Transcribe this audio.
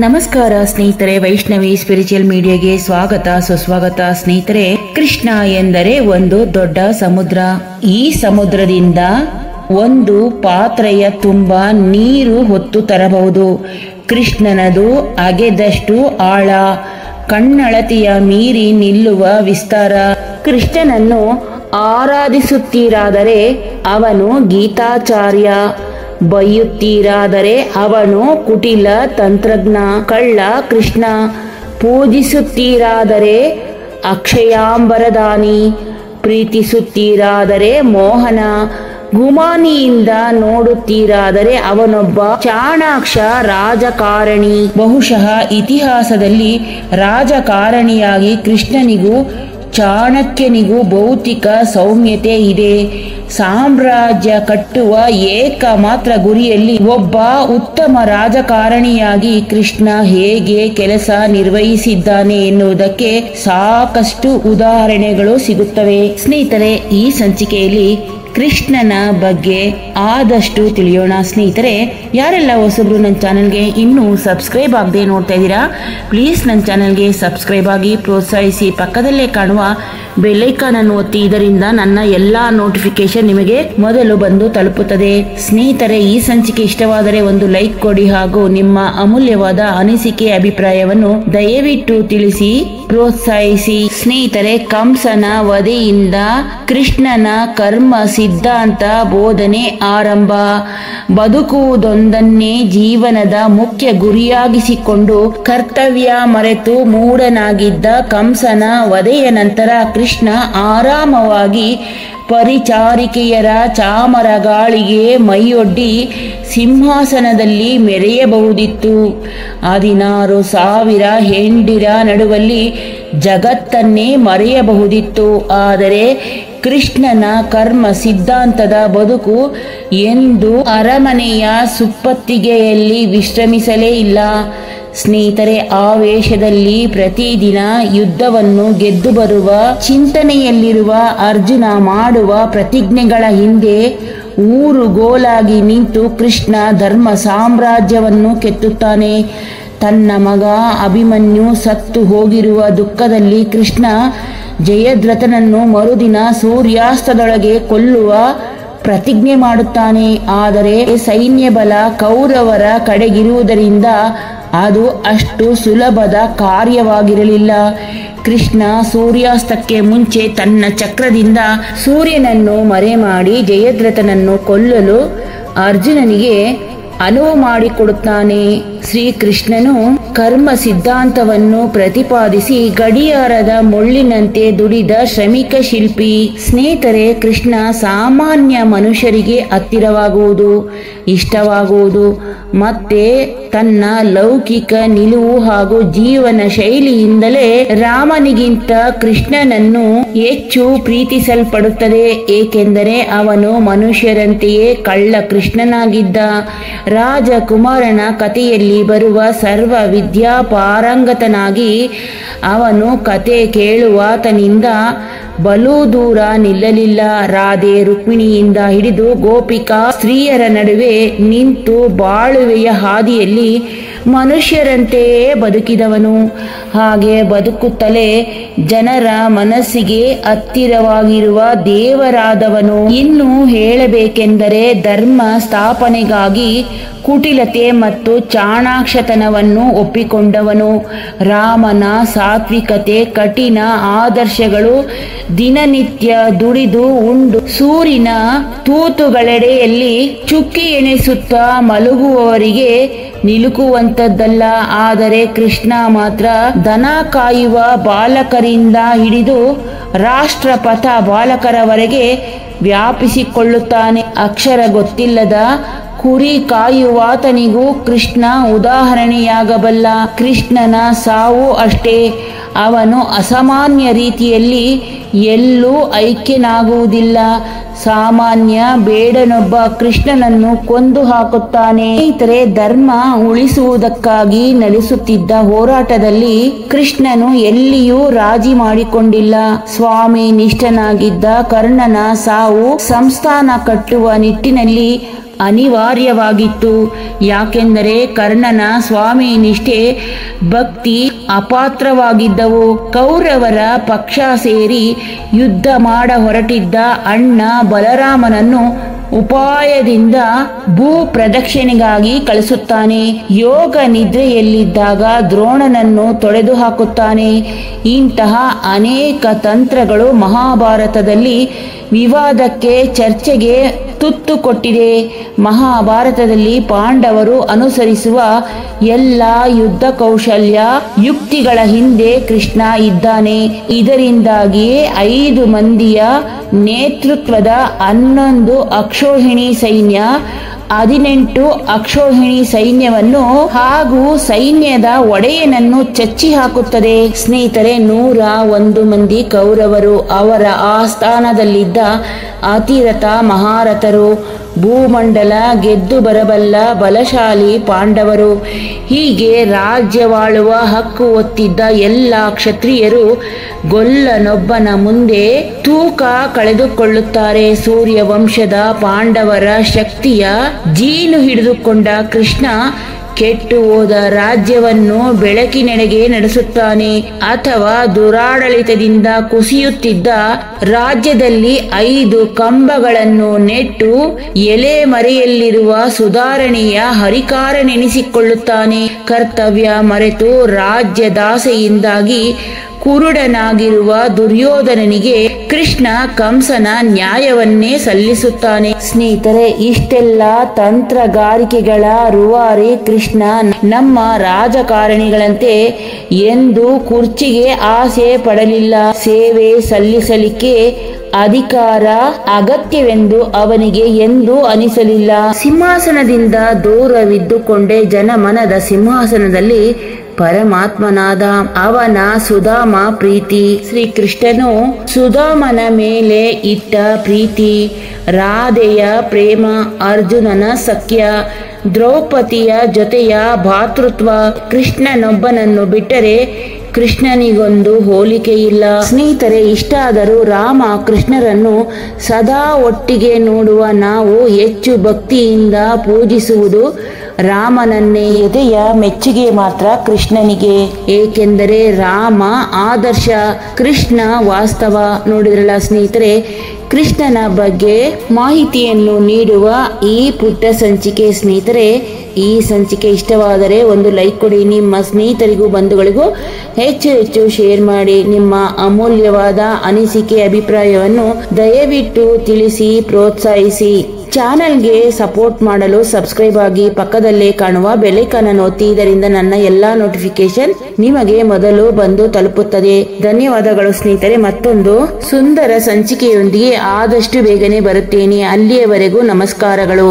ನಮಸ್ಕಾರ ಸ್ನೇಹಿತರೆ, ವೈಷ್ಣವಿ ಸ್ಪಿರಿಚುವಲ್ ಮೀಡಿಯಾಗೆ ಸ್ವಾಗತ ಸುಸ್ವಾಗತ. ಸ್ನೇಹಿತರೆ, ಕೃಷ್ಣ ಎಂದರೆ ಒಂದು ದೊಡ್ಡ ಸಮುದ್ರ. ಈ ಸಮುದ್ರದಿಂದ ಒಂದು ಪಾತ್ರೆಯ ತುಂಬ ನೀರು ಹೊತ್ತು ತರಬಹುದು. ಕೃಷ್ಣನದು ಅಗೆದಷ್ಟು ಆಳ, ಕಣ್ಣಳತೆಯ ಮೀರಿ ನಿಲ್ಲುವ ವಿಸ್ತಾರ. ಕೃಷ್ಣನನ್ನು ಆರಾಧಿಸುತ್ತೀರಾದರೆ ಅವನು ಗೀತಾಚಾರ್ಯ, ಬೈಯುತ್ತೀರಾದರೆ ಅವನು ಕುಟಿಲ ತಂತ್ರಜ್ಞ, ಕಳ್ಳ ಕೃಷ್ಣ. ಪೂಜಿಸುತ್ತೀರಾದರೆ ಅಕ್ಷಯಾಂಬರದಾನಿ, ಪ್ರೀತಿಸುತ್ತೀರಾದರೆ ಮೋಹನ. ಗುಮಾನಿಯಿಂದ ನೋಡುತ್ತೀರಾದರೆ ಅವನೊಬ್ಬ ಚಾಣಾಕ್ಷ ರಾಜಕಾರಣಿ. ಬಹುಶಃ ಇತಿಹಾಸದಲ್ಲಿ ರಾಜಕಾರಣಿಯಾಗಿ ಕೃಷ್ಣನಿಗೂ ಚಾಣಕ್ಯನಿಗೂ ಭೌತಿಕ ಸೌಮ್ಯತೆ ಇದೆ. ಸಾಮ್ರಾಜ್ಯ ಕಟ್ಟುವ ಏಕಮಾತ್ರ ಗುರಿಯಲ್ಲಿ ಒಬ್ಬ ಉತ್ತಮ ರಾಜಕಾರಣಿಯಾಗಿ ಕೃಷ್ಣ ಹೇಗೆ ಕೆಲಸ ನಿರ್ವಹಿಸಿದ್ದಾನೆ ಎನ್ನುವುದಕ್ಕೆ ಸಾಕಷ್ಟು ಉದಾಹರಣೆಗಳು ಸಿಗುತ್ತವೆ. ಸ್ನೇಹಿತರೆ, ಈ ಸಂಚಿಕೆಯಲ್ಲಿ ಕೃಷ್ಣನ ಬಗ್ಗೆ ಆದಷ್ಟು ತಿಳಿಯೋಣ. ಸ್ನೇಹಿತರೆ, ಯಾರೆಲ್ಲ ಹೊಸಬ್ರು ನನ್ನ ಚಾನಲ್ಗೆ ಇನ್ನೂ ಸಬ್ಸ್ಕ್ರೈಬ್ ಆಗದೆ ನೋಡ್ತಾ ಇದ್ದೀರಾ, ಪ್ಲೀಸ್ ನನ್ನ ಚಾನಲ್ಗೆ ಸಬ್ಸ್ಕ್ರೈಬ್ ಆಗಿ ಪ್ರೋತ್ಸಾಹಿಸಿ. ಪಕ್ಕದಲ್ಲೇ ಕಾಣುವ ಬೆಲ್ ಐಕಾನ್ ಅನ್ನು ಒತ್ತಿ. ಇದರಿಂದ ನನ್ನ ಎಲ್ಲಾ ನೋಟಿಫಿಕೇಶನ್ ನಿಮಗೆ ಮೊದಲು ಬಂದು ತಲುಪುತ್ತದೆ. ಸ್ನೇಹಿತರೆ, ಈ ಸಂಚಿಕೆ ಇಷ್ಟವಾದರೆ ಒಂದು ಲೈಕ್ ಕೊಡಿ ಹಾಗೂ ನಿಮ್ಮ ಅಮೂಲ್ಯವಾದ ಅನಿಸಿಕೆ ಅಭಿಪ್ರಾಯವನ್ನು ದಯವಿಟ್ಟು ತಿಳಿಸಿ ಪ್ರೋತ್ಸಾಹಿಸಿ. ಸ್ನೇಹಿತರೆ, ಕಂಸನ ವಧೆಯಿಂದ ಕೃಷ್ಣನ ಕರ್ಮ ಸಿದ್ಧಾಂತ ಬೋಧನೆ ಆರಂಭ. ಬದುಕುವುದೊಂದನ್ನೇ ಜೀವನದ ಮುಖ್ಯ ಗುರಿಯಾಗಿಸಿಕೊಂಡು ಕರ್ತವ್ಯ ಮರೆತು ಮೂಢನಾಗಿದ್ದ ಕಂಸನ ವಧೆಯ ನಂತರ ಕೃಷ್ಣ ಆರಾಮವಾಗಿ ಪರಿಚಾರಿಕೆಯರ ಚಾಮರ ಗಾಳಿಗೆ ಮೈಯೊಡ್ಡಿ ಸಿಂಹಾಸನದಲ್ಲಿ ಮೆರೆಯಬಹುದಿತ್ತು. 16,000 ಹೆಂಡಿರ ನಡುವಲ್ಲಿ ಜಗತ್ತನ್ನೇ ಮರೆಯಬಹುದಿತ್ತು. ಆದರೆ ಕೃಷ್ಣನ ಕರ್ಮ ಸಿದ್ಧಾಂತದ ಬದುಕು ಎಂದು ಅರಮನೆಯ ಸುಪ್ಪತ್ತಿಗೆಯಲ್ಲಿ ವಿಶ್ರಮಿಸಲೇ ಇಲ್ಲ. ಸ್ನೇಹಿತರೆ, ಆವೇಶದಲ್ಲಿ ಪ್ರತಿದಿನ ಯುದ್ಧವನ್ನು ಗೆದ್ದು ಬರುವ ಚಿಂತನೆಯಲ್ಲಿರುವ ಅರ್ಜುನ ಮಾಡುವ ಪ್ರತಿಜ್ಞೆಗಳ ಹಿಂದೆ ಊರುಗೋಲಾಗಿ ನಿಂತು ಕೃಷ್ಣ ಧರ್ಮ ಸಾಮ್ರಾಜ್ಯವನ್ನು ಕೆತ್ತುತ್ತಾನೆ. ತನ್ನ ಮಗ ಅಭಿಮನ್ಯು ಸತ್ತು ಹೋಗಿರುವ ದುಃಖದಲ್ಲಿ ಕೃಷ್ಣ ಜಯದ್ರಥನನ್ನು ಮರುದಿನ ಸೂರ್ಯಾಸ್ತದೊಳಗೆ ಕೊಲ್ಲುವ ಪ್ರತಿಜ್ಞೆ ಮಾಡುತ್ತಾನೆ. ಆದರೆ ಸೈನ್ಯ ಬಲ ಕೌರವರ ಕಡೆಗಿರುವುದರಿಂದ ಅದು ಅಷ್ಟು ಸುಲಭದ ಕಾರ್ಯವಾಗಿರಲಿಲ್ಲ. ಕೃಷ್ಣ ಸೂರ್ಯಾಸ್ತಕ್ಕೆ ಮುಂಚೆ ತನ್ನ ಚಕ್ರದಿಂದ ಸೂರ್ಯನನ್ನು ಮರೆ ಮಾಡಿ ಜಯದ್ರಥನನ್ನು ಕೊಲ್ಲಲು ಅರ್ಜುನನಿಗೆ ಅನುವು ಮಾಡಿಕೊಡುತ್ತಾನೆ. ಶ್ರೀಕೃಷ್ಣನು ಕರ್ಮ ಸಿದ್ಧಾಂತವನ್ನು ಪ್ರತಿಪಾದಿಸಿ ಗಡಿಯಾರದ ಮುಳ್ಳಿನಂತೆ ದುಡಿದ ಶ್ರಮಿಕ ಶಿಲ್ಪಿ. ಸ್ನೇಹಿತರೆ, ಕೃಷ್ಣ ಸಾಮಾನ್ಯ ಮನುಷ್ಯರಿಗೆ ಹತ್ತಿರವಾಗುವುದು, ಇಷ್ಟವಾಗುವುದು ಮತ್ತೆ ತನ್ನ ಲೌಕಿಕ ನಿಲುವು ಹಾಗೂ ಜೀವನ ಶೈಲಿಯಿಂದಲೇ ರಾಮನಿಗಿಂತ ಕೃಷ್ಣನನ್ನು ಹೆಚ್ಚು ಪ್ರೀತಿಸಲ್ಪಡುತ್ತದೆ. ಏಕೆಂದರೆ ಅವನು ಮನುಷ್ಯರಂತೆಯೇ ಕಳ್ಳ ಕೃಷ್ಣನಾಗಿದ್ದ. ರಾಜಕುಮಾರನ ಕಥೆಯಲ್ಲಿ ಬರುವ ಸರ್ವ ವಿದ್ಯಾ ಪಾರಂಗತನಾಗಿ ಅವನು ಕತೆ ಕೇಳುವಾತನಿಂದ ಬಲು ದೂರ ನಿಲ್ಲಲಿಲ್ಲ. ರಾಧೆ ರುಕ್ಮಿಣಿಯಿಂದ ಹಿಡಿದು ಗೋಪಿಕಾ ಸ್ತ್ರೀಯರ ನಡುವೆ ನಿಂತು ಬಾಳುವೆಯ ಹಾದಿಯಲ್ಲಿ ಮನುಷ್ಯರಂತೆಯೇ ಬದುಕಿದವನು. ಹಾಗೆ ಬದುಕುತ್ತಲೇ ಜನರ ಮನಸ್ಸಿಗೆ ಹತ್ತಿರವಾಗಿರುವ ದೇವರಾದವನು. ಇನ್ನು ಹೇಳಬೇಕೆಂದರೆ ಧರ್ಮ ಸ್ಥಾಪನೆಗಾಗಿ ಕುಟಿಲತೆ ಮತ್ತು ಚಾಣಾಕ್ಷತನವನ್ನು ಒಪ್ಪಿಕೊಂಡವನು. ರಾಮನ ಸಾತ್ವಿಕತೆ, ಕಠಿಣ ಆದರ್ಶಗಳು, ದಿನನಿತ್ಯ ದುಡಿದು ಉಂಡು ಸೂರಿನ ತೂತುಗಳೆಡೆಯಲ್ಲಿ ಚುಕ್ಕಿ ಎಣಿಸುತ್ತಾ ಮಲಗುವವರಿಗೆ ನಿಲುಕುವಂಥದ್ದಲ್ಲ. ಆದರೆ ಕೃಷ್ಣ ಮಾತ್ರ ದನ ಕಾಯುವ ಬಾಲಕರಿಂದ ಹಿಡಿದು ರಾಷ್ಟ್ರಪಥ ಬಾಲಕರವರೆಗೆ ವ್ಯಾಪಿಸಿಕೊಳ್ಳುತ್ತಾನೆ. ಅಕ್ಷರ ಗೊತ್ತಿಲ್ಲದ ಕುರಿ ಕಾಯುವಾತನಿಗೂ ಕೃಷ್ಣ ಉದಾಹರಣೆಯಾಗಬಲ್ಲ. ಕೃಷ್ಣನ ಸಾವು ಅಷ್ಟೇ. ಅವನು ಅಸಾಮಾನ್ಯ ರೀತಿಯಲ್ಲಿ ಎಲ್ಲೂ ಐಕ್ಯನಾಗುವುದಿಲ್ಲ. ಸಾಮಾನ್ಯ ಬೇಡನೊಬ್ಬ ಕೃಷ್ಣನನ್ನು ಕೊಂದು ಹಾಕುತ್ತಾನೆ. ಸ್ನೇಹಿತರೆ, ಧರ್ಮ ಉಳಿಸುವುದಕ್ಕಾಗಿ ನಡೆಸುತ್ತಿದ್ದ ಹೋರಾಟದಲ್ಲಿ ಕೃಷ್ಣನು ಎಲ್ಲಿಯೂ ರಾಜಿ ಮಾಡಿಕೊಂಡಿಲ್ಲ. ಸ್ವಾಮಿ ನಿಷ್ಠನಾಗಿದ್ದ ಕರ್ಣನ ಸಾವು ಸಂಸ್ಥಾನ ಕಟ್ಟುವ ನಿಟ್ಟಿನಲ್ಲಿ ಅನಿವಾರ್ಯವಾಗಿತ್ತು. ಯಾಕೆಂದರೆ ಕರ್ಣನ ಸ್ವಾಮಿ ನಿಷ್ಠೆ ಭಕ್ತಿ ಅಪಾತ್ರವಾಗಿದ್ದವು. ಕೌರವರ ಪಕ್ಷ ಸೇರಿ ಯುದ್ಧ ಮಾಡ ಹೊರಟಿದ್ದ ಅಣ್ಣ ಬಲರಾಮನನ್ನು ಉಪಾಯದಿಂದ ಭೂ ಪ್ರದಕ್ಷಿಣೆಗಾಗಿ ಕಳಿಸುತ್ತಾನೆ. ಯೋಗ ನಿದ್ರೆಯಲ್ಲಿದ್ದಾಗ ದ್ರೋಣನನ್ನು ತೊಡೆದು ಹಾಕುತ್ತಾನೆ. ಇಂತಹ ಅನೇಕ ತಂತ್ರಗಳು ಮಹಾಭಾರತದಲ್ಲಿ ವಿವಾದಕ್ಕೆ ಚರ್ಚೆಗೆ ತುತ್ತು ಕೊಟ್ಟಿದೆ. ಮಹಾಭಾರತದಲ್ಲಿ ಪಾಂಡವರು ಅನುಸರಿಸುವ ಎಲ್ಲ ಯುದ್ಧ ಕೌಶಲ್ಯ ಯುಕ್ತಿಗಳ ಹಿಂದೆ ಕೃಷ್ಣ ಇದ್ದಾನೆ. ಇದರಿಂದಾಗಿಯೇ 5 ಮಂದಿಯ ನೇತೃತ್ವದ 11 ಅಕ್ಷೋಹಿಣಿ ಸೈನ್ಯ, 18 ಅಕ್ಷೋಹಿಣಿ ಸೈನ್ಯವನ್ನು ಹಾಗೂ ಸೈನ್ಯದ ಒಡೆಯನನ್ನು ಚಚ್ಚಿ ಹಾಕುತ್ತದೆ. ಸ್ನೇಹಿತರೆ, 101 ಮಂದಿ ಕೌರವರು, ಅವರ ಆಸ್ಥಾನದಲ್ಲಿದ್ದ ಅತಿರಥ ಮಹಾರಥರು, ಭೂಮಂಡಲ ಗೆದ್ದು ಬರಬಲ್ಲ ಬಲಶಾಲಿ ಪಾಂಡವರು, ಹೀಗೆ ರಾಜ್ಯವಾಳುವ ಹಕ್ಕು ಹೊತ್ತಿದ್ದ ಎಲ್ಲ ಕ್ಷತ್ರಿಯರು ಗೊಲ್ಲನೊಬ್ಬನ ಮುಂದೆ ತೂಕ ಕಳೆದುಕೊಳ್ಳುತ್ತಾರೆ. ಸೂರ್ಯವಂಶದ ಪಾಂಡವರ ಶಕ್ತಿಯ ಜೀನು ಹಿಡಿದುಕೊಂಡ ಕೃಷ್ಣ ಕೆಟ್ಟು ಹೋದ ರಾಜ್ಯವನ್ನು ಬೆಳಕಿನೆಡೆಗೆ ನಡೆಸುತ್ತಾನೆ. ಅಥವಾ ದುರಾಡಳಿತದಿಂದ ಕುಸಿಯುತ್ತಿದ್ದ ರಾಜ್ಯದಲ್ಲಿ 5 ಕಂಬಗಳನ್ನು ನೆಟ್ಟು ಎಲೆ ಮರೆಯಲ್ಲಿರುವ ಸುಧಾರಣೆಯ ಹರಿಕಾರ ನೆನೆಸಿಕೊಳ್ಳುತ್ತಾನೆ. ಕರ್ತವ್ಯ ಮರೆತು ರಾಜ್ಯದಾಸೆಯಿಂದಾಗಿ ಕುರುಡನಾಗಿರುವ ದುರ್ಯೋಧನನಿಗೆ ಕೃಷ್ಣ ಕಂಸನ ನ್ಯಾಯವನ್ನೇ ಸಲ್ಲಿಸುತ್ತಾನೆ. ಸ್ನೇಹಿತರೆ, ಇಷ್ಟೆಲ್ಲ ತಂತ್ರಗಾರಿಕೆಗಳ ರೂವಾರಿ ಕೃಷ್ಣ ನಮ್ಮ ರಾಜಕಾರಣಿಗಳಂತೆ ಎಂದು ಕುರ್ಚಿಗೆ ಆಸೆ ಪಡಲಿಲ್ಲ. ಸೇವೆ ಸಲ್ಲಿಸಲಿಕ್ಕೆ ಅಧಿಕಾರ ಅಗತ್ಯವೆಂದು ಅವನಿಗೆ ಎಂದೂ ಅನಿಸಲಿಲ್ಲ. ಸಿಂಹಾಸನದಿಂದ ದೂರವಿದ್ದುಕೊಂಡೇ ಜನಮನದ ಸಿಂಹಾಸನದಲ್ಲಿ ಪರಮಾತ್ಮನಾದ. ಅವನ ಸುಧಾಮ ಪ್ರೀತಿ. ಶ್ರೀಕೃಷ್ಣನು ಸುಧಾಮನ ಮೇಲೆ ಇಟ್ಟ ಪ್ರೀತಿ, ರಾಧೆಯ ಪ್ರೇಮ, ಅರ್ಜುನನ ಸಖ್ಯ, ದ್ರೌಪದಿಯ ಜೊತೆಯ ಭಾತೃತ್ವ, ಕೃಷ್ಣನೊಬ್ಬನನ್ನು ಬಿಟ್ಟರೆ ಕೃಷ್ಣನಿಗೊಂದು ಹೋಲಿಕೆ ಇಲ್ಲ. ಸ್ನೇಹಿತರೆ, ಇಷ್ಟಾದರೂ ರಾಮ ಕೃಷ್ಣರನ್ನು ಸದಾ ಒಟ್ಟಿಗೆ ನೋಡುವ ನಾವು ಹೆಚ್ಚು ಭಕ್ತಿಯಿಂದ ಪೂಜಿಸುವುದು ರಾಮನನ್ನೇ. ಎದೆಯ ಮೆಚ್ಚುಗೆ ಮಾತ್ರ ಕೃಷ್ಣನಿಗೆ. ಏಕೆಂದರೆ ರಾಮ ಆದರ್ಶ, ಕೃಷ್ಣ ವಾಸ್ತವ. ನೋಡಿದ್ರಲ್ಲ ಸ್ನೇಹಿತರೆ, ಕೃಷ್ಣನ ಬಗ್ಗೆ ಮಾಹಿತಿಯನ್ನು ನೀಡುವ ಈ ಪುಟ್ಟ ಸಂಚಿಕೆ. ಸ್ನೇಹಿತರೆ, ಈ ಸಂಚಿಕೆ ಇಷ್ಟವಾದರೆ ಒಂದು ಲೈಕ್ ಕೊಡಿ. ನಿಮ್ಮ ಸ್ನೇಹಿತರಿಗೂ ಬಂಧುಗಳಿಗೂ ಹೆಚ್ಚು ಶೇರ್ ಮಾಡಿ. ನಿಮ್ಮ ಅಮೂಲ್ಯವಾದ ಅನಿಸಿಕೆ ಅಭಿಪ್ರಾಯವನ್ನು ದಯವಿಟ್ಟು ತಿಳಿಸಿ, ಪ್ರೋತ್ಸಾಹಿಸಿ. ಚಾನಲ್ಗೆ ಸಪೋರ್ಟ್ ಮಾಡಲು ಸಬ್ಸ್ಕ್ರೈಬ್ ಆಗಿ, ಪಕ್ಕದಲ್ಲೇ ಕಾಣುವ ಬೆಲ್ ಐಕಾನ್ ಅನ್ನು ಒತ್ತಿ. ಇದರಿಂದ ನನ್ನ ಎಲ್ಲಾ ನೋಟಿಫಿಕೇಶನ್ ನಿಮಗೆ ಮೊದಲು ಬಂದು ತಲುಪುತ್ತದೆ. ಧನ್ಯವಾದಗಳು ಸ್ನೇಹಿತರೆ. ಮತ್ತೊಂದು ಸುಂದರ ಸಂಚಿಕೆಯೊಂದಿಗೆ ಆದಷ್ಟು ಬೇಗನೆ ಬರುತ್ತೇನೆ. ಅಲ್ಲಿಯವರೆಗೂ ನಮಸ್ಕಾರಗಳು.